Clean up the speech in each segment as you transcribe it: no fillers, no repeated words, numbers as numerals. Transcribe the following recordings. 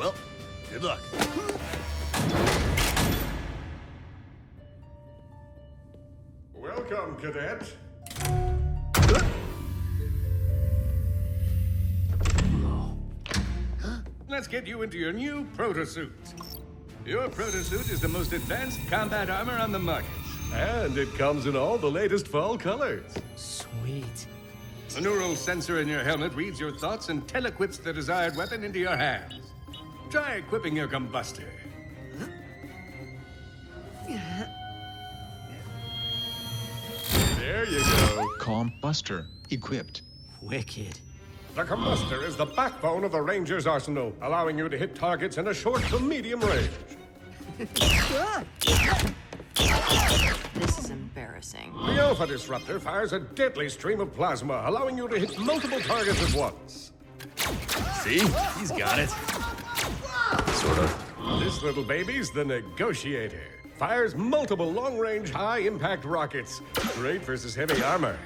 Well, good luck. Welcome, cadet. Let's get you into your new protosuit. Your protosuit is the most advanced combat armor on the market. And it comes in all the latest fall colors. Sweet. The neural sensor in your helmet reads your thoughts and telequips the desired weapon into your hands. Try equipping your combustor. There you go. Combustor equipped. Wicked. The combustor is the backbone of the Rangers' arsenal, allowing you to hit targets in a short to medium range. This is embarrassing. The Alpha Disruptor fires a deadly stream of plasma, allowing you to hit multiple targets at once. See? He's got it. Sort of. This little baby's the Negotiator. Fires multiple long-range, high-impact rockets. Great versus heavy armor.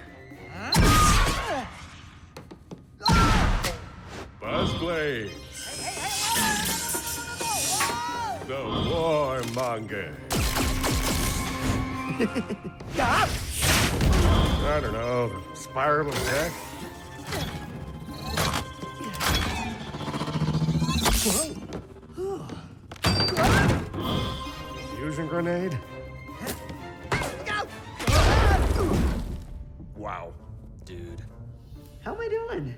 Buzzblade. The Warmonger. I don't know, the Spiral of Death? Fusion grenade? Wow. Dude. How am I doing?